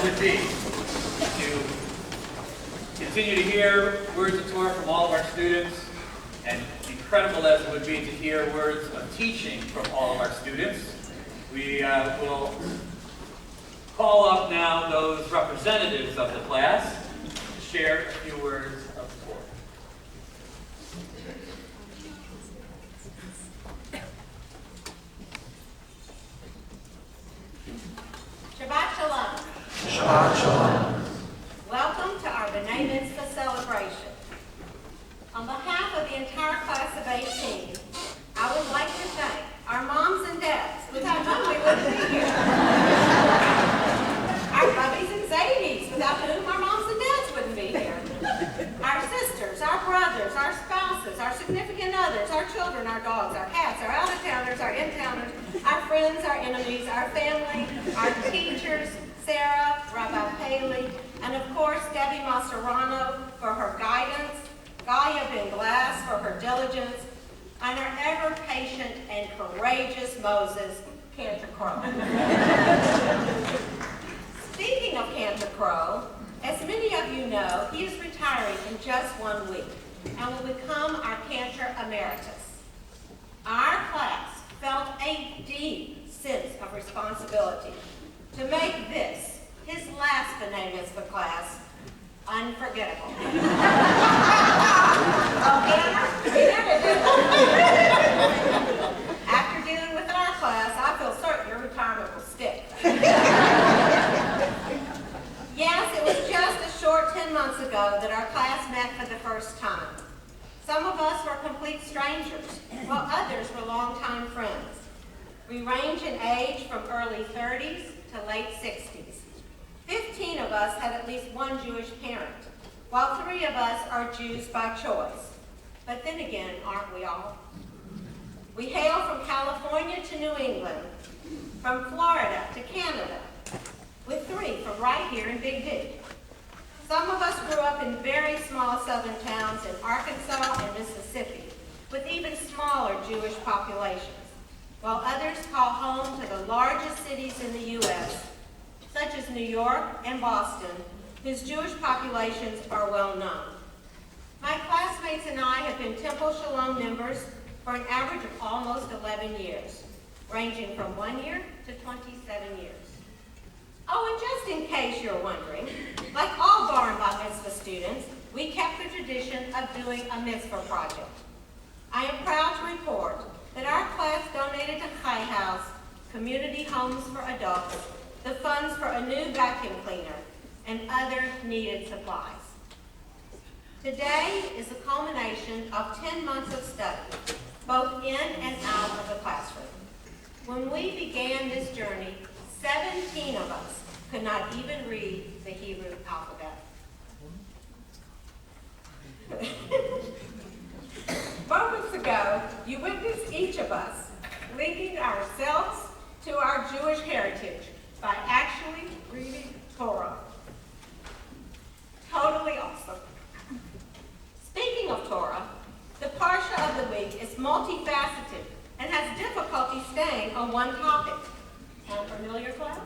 it would be to continue to hear words of Torah from all of our students, and incredible as it would be to hear words of teaching from all of our students. We will call up now those representatives of the class to share a few words of Torah. Shabbat Shalom. Shabbat Shalom. Welcome to our B'nai Mitzvah celebration. On behalf of the entire class of 18, I would like to thank our moms and dads, without whom we wouldn't be here. Our Bubbies and Zadies, without whom our moms and dads wouldn't be here. Our sisters, our brothers, our spouses, our significant others, our children, our dogs, our cats, our out-of-towners, our in-towners, our friends, our enemies, our family, our teachers, Sarah, Rabbi Paley, and of course Debbie Maserano for her guidance, Gaia Ben Glass for her diligence, and our ever-patient and courageous Moses, Cantor Crow. Speaking of Cantor Crow, as many of you know, he is retiring in just 1 week and will become our Cantor Emeritus. Our class felt a deep sense of responsibility to make this, his last B'nai Mitzvah class, unforgettable. After dealing with our class, I feel certain your retirement will stick. Yes, it was just a short 10 months ago that our class met for the first time. Some of us were complete strangers, while others were longtime friends. We range in age from early 30s to late 60s. 15 of us had at least one Jewish parent, while 3 of us are Jews by choice. But then again, aren't we all? We hail from California to New England, from Florida to Canada, with 3 from right here in Big D. Some of us grew up in very small southern towns in Arkansas and Mississippi, with even smaller Jewish populations, while others call home to the largest cities in the U.S., such as New York and Boston, whose Jewish populations are well known. My classmates and I have been Temple Shalom members for an average of almost 11 years, ranging from 1 year to 27 years. Oh, and just in case you're wondering, like all Bar and Bat Mitzvah students, we kept the tradition of doing a mitzvah project. I am proud to report that our class donated to Chai House, community homes for adults, the funds for a new vacuum cleaner, and other needed supplies. Today is the culmination of 10 months of study, both in and out of the classroom. When we began this journey, 17 of us could not even read the Hebrew alphabet. Moments ago, you witnessed each of us linking ourselves to our Jewish heritage by actually reading Torah. Totally awesome. Speaking of Torah, the Parsha of the week is multifaceted and has difficulty staying on one topic. Sound familiar, class?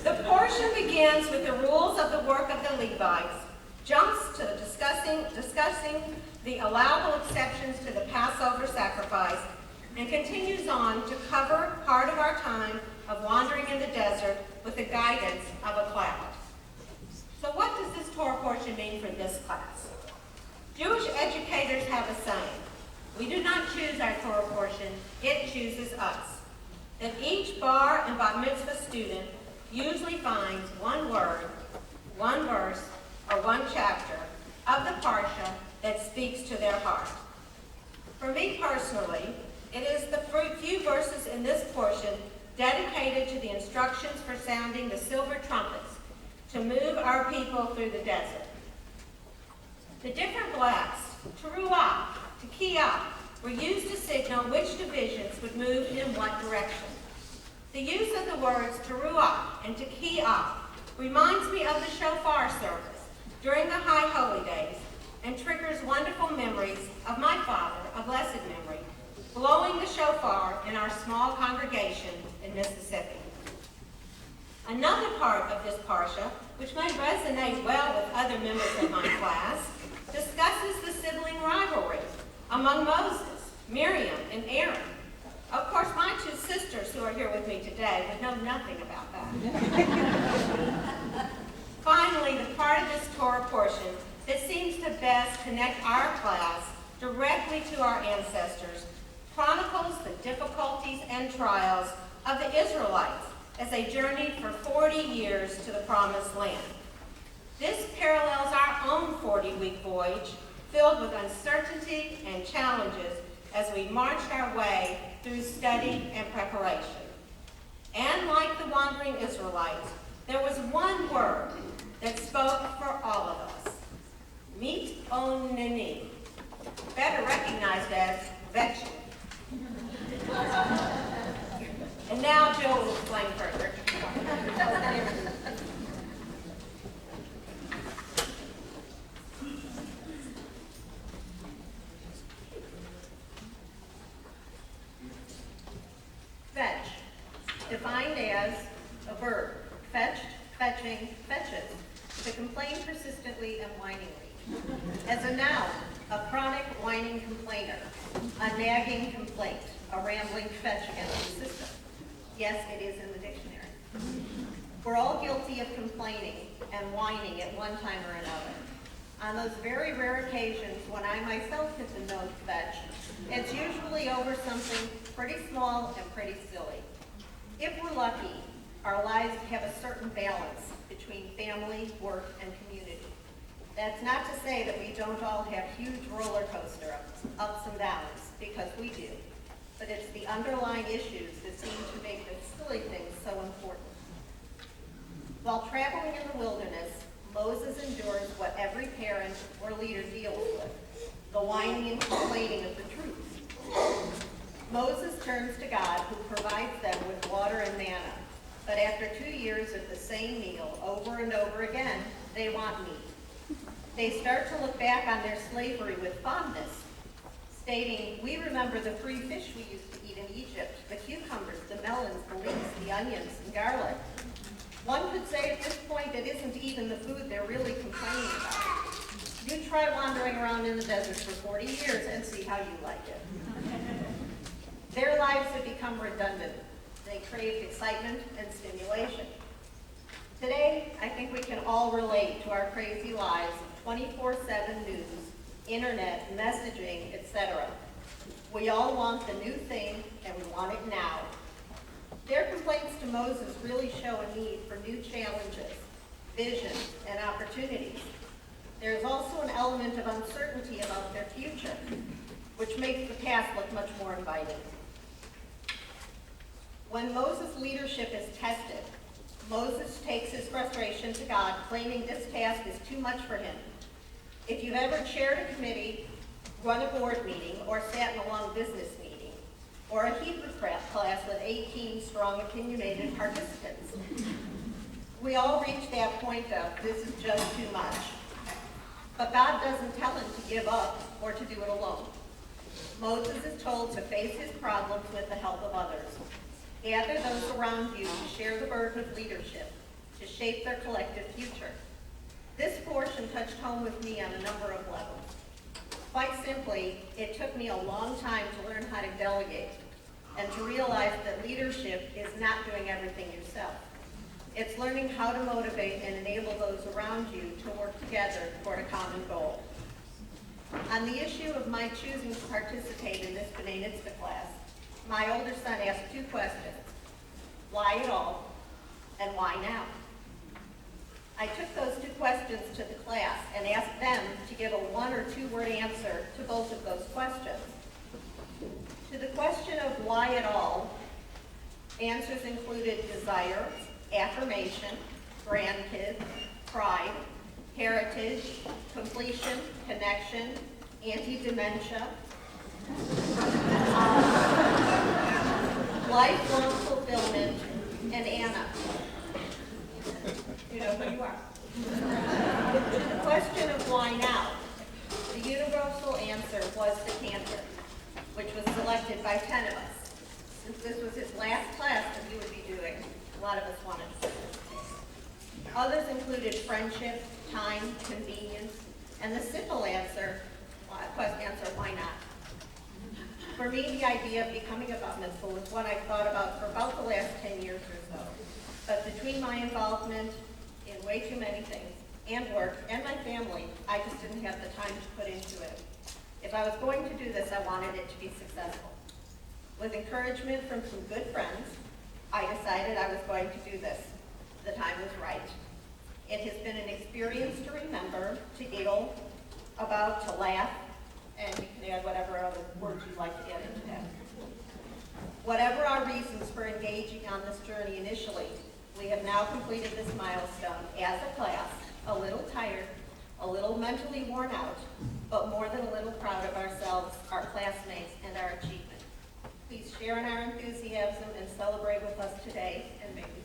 The portion begins with the rules of the work of the Levites, jumps to discussing the allowable exceptions to the Passover sacrifice, and continues on to cover part of our time of wandering in the desert with the guidance of a cloud. So what does this Torah portion mean for this class? Jewish educators have a saying: we do not choose our Torah portion, it chooses us. That each Bar and Bat Mitzvah student usually finds one word, one verse, or one chapter of the Parsha that speaks to their heart. For me personally, it is the few verses in this portion dedicated to the instructions for sounding the silver trumpets to move our people through the desert. The different blasts, teruah, tekiah, were used to signal which divisions would move in what direction. The use of the words teruah and tekiah reminds me of the shofar service during the High Holy Days and triggers wonderful memories of my father, of blessed memory, blowing the shofar in our small congregation in Mississippi. Another part of this parsha, which may resonate well with other members of my class, discusses the sibling rivalry among Moses, Miriam, and Aaron. Of course, my two sisters who are here with me today would know nothing about that. Finally, the part of this Torah portion that seems to best connect our class directly to our ancestors chronicles the difficulties and trials of the Israelites as they journeyed for 40 years to the Promised Land. This parallels our own 40-week voyage filled with uncertainty and challenges as we marched our way through study and preparation. And like the wandering Israelites, there was one word that spoke for all of us: mit-oneni, better recognized as vegetable. And now Jill will explain further. Fetch, defined as a verb, fetched, fetching, fetches, to complain persistently and whiningly. As a noun, a chronic whining complainer, a nagging complaint, a rambling fetch against the system. Yes, it is in the dictionary. We're all guilty of complaining and whining at one time or another. On those very rare occasions when I myself have been known to fetch, it's usually over something pretty small and pretty silly. If we're lucky, our lives have a certain balance between family, work, and community. That's not to say that we don't all have huge roller coaster ups and downs, because we do. But it's the underlying issues that seem to make the silly things so important. While traveling in the wilderness, Moses endures what every parent or leader deals with, the whining and complaining of the troops. Moses turns to God, who provides them with water and manna. But after 2 years of the same meal over and over again, they want meat. They start to look back on their slavery with fondness, stating, "We remember the free fish we used to eat in Egypt, the cucumbers, the melons, the leeks, the onions, and garlic." One could say at this point it isn't even the food they're really complaining about. You try wandering around in the desert for 40 years and see how you like it. Their lives have become redundant. They crave excitement and stimulation. Today, I think we can all relate to our crazy lives of 24/7 news, internet, messaging, etc. We all want the new thing, and we want it now. Their complaints to Moses really show a need for new challenges, visions, and opportunities. There is also an element of uncertainty about their future, which makes the past look much more inviting. When Moses' leadership is tested, Moses takes his frustration to God, claiming this task is too much for him. If you've ever chaired a committee, run a board meeting, or sat in a long business meeting, or a Hebrew class with 18 strong opinionated participants, we all reach that point of, this is just too much. But God doesn't tell him to give up or to do it alone. Moses is told to face his problems with the help of others. Gather those around you to share the burden of leadership, to shape their collective future. This portion touched home with me on a number of levels. Quite simply, it took me a long time to learn how to delegate and to realize that leadership is not doing everything yourself. It's learning how to motivate and enable those around you to work together toward a common goal. On the issue of my choosing to participate in this B'nai Mitzvah class, my older son asked 2 questions: why at all, and why now? I took those 2 questions to the class and asked them to give a 1 or 2 word answer to both of those questions. To the question of why at all, answers included desire, affirmation, grandkids, pride, heritage, completion, connection, anti-dementia, lifelong fulfillment, and Anna. You know who you are. To the question of why now, the universal answer was the cantor, which was selected by 10 of us. Since this was his last class that he would be doing, a lot of us wanted to. included friendship, time, convenience, and the simple answer, why not? For me, the idea of becoming a bat mitzvah was one I've thought about for about the last 10 years or so. But between my involvement in way too many things, and work, and my family, I just didn't have the time to put into it. If I was going to do this, I wanted it to be successful. With encouragement from some good friends, I decided I was going to do this. The time was right. It has been an experience to remember, to giggle about, to laugh, and you can add whatever other words you'd like to add into that. Whatever our reasons for engaging on this journey initially, we have now completed this milestone as a class, a little tired, a little mentally worn out, but more than a little proud of ourselves, our classmates, and our achievement. Please share in our enthusiasm and celebrate with us today, and may we